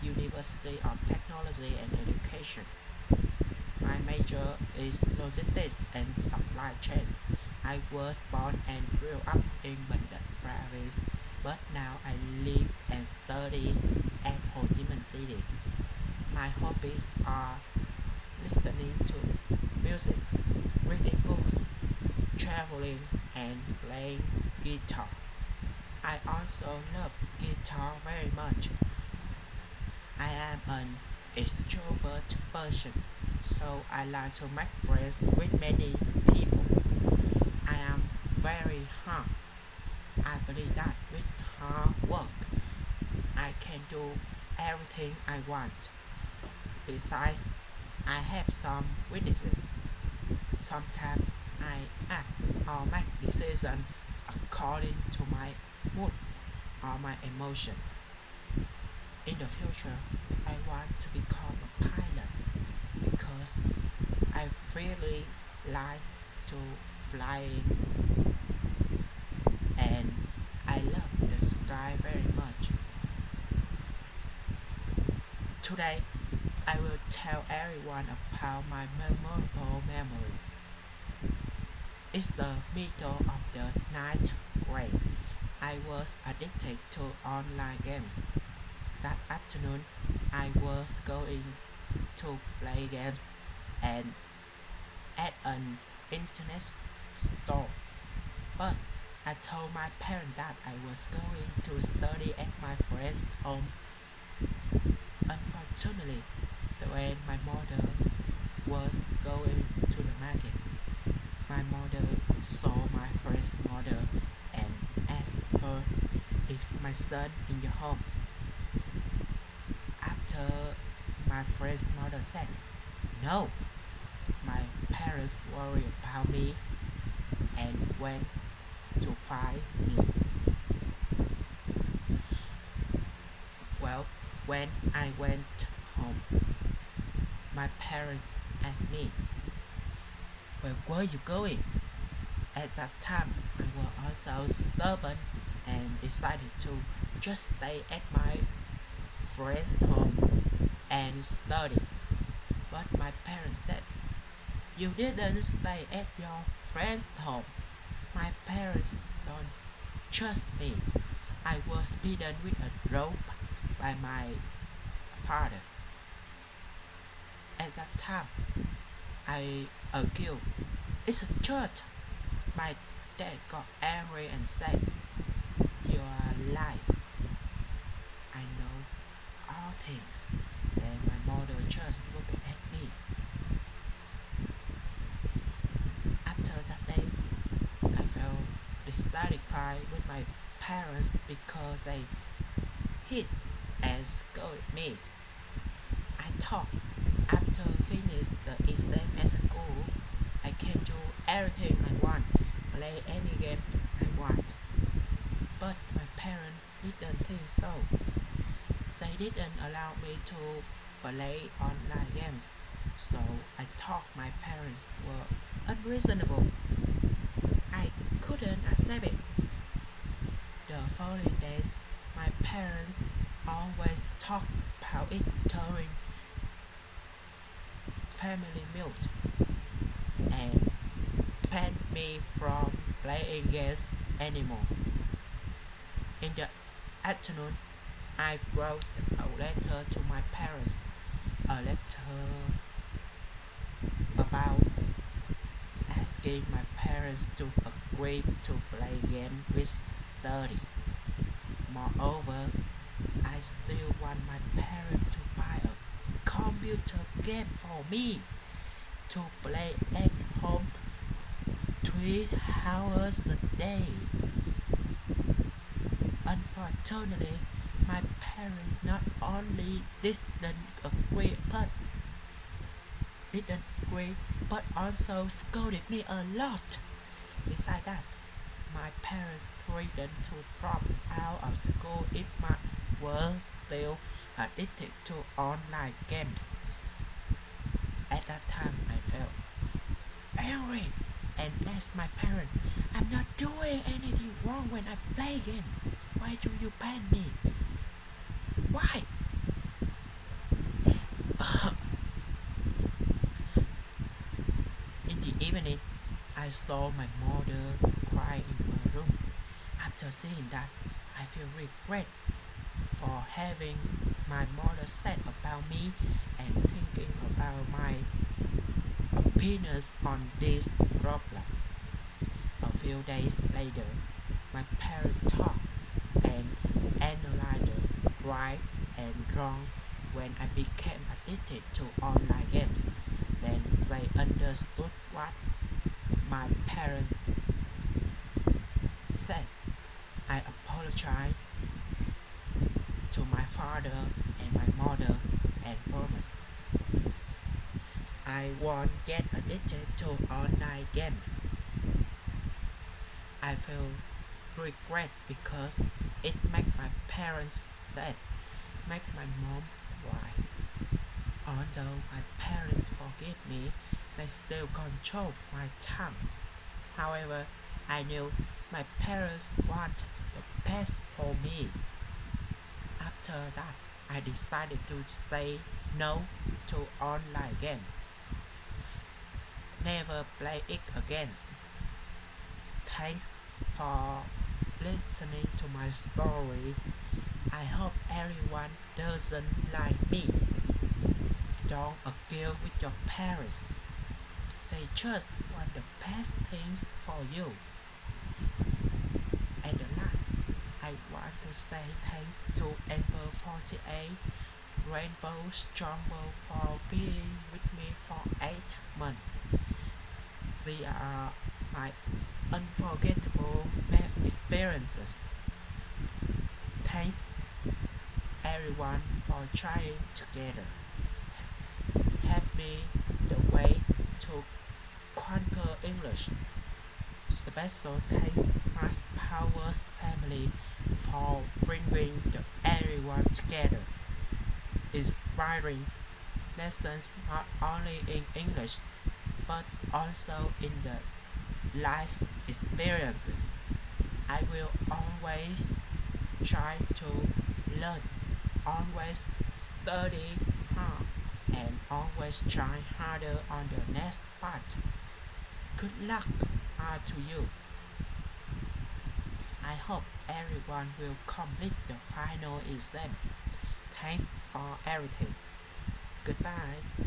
University of Technology and Education. My major is logistics and supply chain. I was born and grew up in Bandung province, but now I live and study at Ho Chi Minh City. My hobbies are listening to music, reading books, traveling, and playing guitar. I also love guitar very much. I am an extrovert person, so I like to make friends with many people. I am very hard. I believe that with hard work, I can do everything I want. Besides, I have some weaknesses. Sometimes I act or make decisions according to my mood or my emotion. In the future, I want to become a pilot because I really like to flying and I love the sky very much. Today, I will tell everyone about my memorable memory. It's the middle of the ninth grade. I was addicted to online games. That afternoon, I was going to play games and at an internet store, but I told my parents that I was going to study at my friend's home. Unfortunately, when my mother was going to the market, my mother saw my friend's mother and asked her, "Is my son in your home?" After my friend's mother said, "No," my parents worried about me and went to find me. Well, when I went home, my parents asked me, "Where you going?" At that time, I was also stubborn and decided to just stay at my friend's home and study. But my parents said, "You didn't stay at your friend's home." My parents don't trust me. I was beaten with a rope by my father. At that time, I argued, "It's a church." My dad got angry and said, "You are lying. I know all things." Then my mother just looked at me. After that day, I felt dissatisfied with my parents because they hit and scolded me. I thought after finish the exam at school, I can do everything I want, play any game I want. But my parents didn't think so. They didn't allow me to play online games, so I thought my parents were unreasonable. I couldn't accept it. The following days, my parents always talked about it during family meals and banned me from playing games anymore. In the afternoon, I wrote a letter to my parents, a letter about asking my parents to agree to play game with study. Moreover, I still want my parents to buy a computer game for me to play at home 3 hours a day. Unfortunately, my parents not only didn't agree but also scolded me a lot. Besides that, my parents threatened to drop out of school if I was still addicted to online games. At that time, I felt angry and asked my parents, "I'm not doing anything wrong when I play games. Why do you ban me? Why?" evening, I saw my mother cry in her room. After seeing that, I feel regret for having my mother said about me and thinking about my opinions on this problem. A few days later, my parents talked and analyzed the right and wrong when I became addicted to online games. Then they understood what my parents said. I apologized to my father and my mother and promised I won't get addicted to online games. I feel regret because it made my parents sad, make my mom cry. Although my parents forgive me, they still control my tongue. However, I knew my parents want the best for me. After that, I decided to say no to online game. Never play it again. Thanks for listening to my story. I hope everyone doesn't like me. Don't argue with your parents. They just want the best things for you. At the last, I want to say thanks to Amber 48, Rainbow Strongbow for being with me for 8 months. They are my unforgettable experiences. Thanks everyone for trying together. Help me the way to conquer English. Special thanks Max Powers family for bringing everyone together. Inspiring lessons not only in English but also in the life experiences. I will always try to learn, always study hard, and always try harder on the next part. Good luck to you. I hope everyone will complete the final exam. Thanks for everything. Goodbye.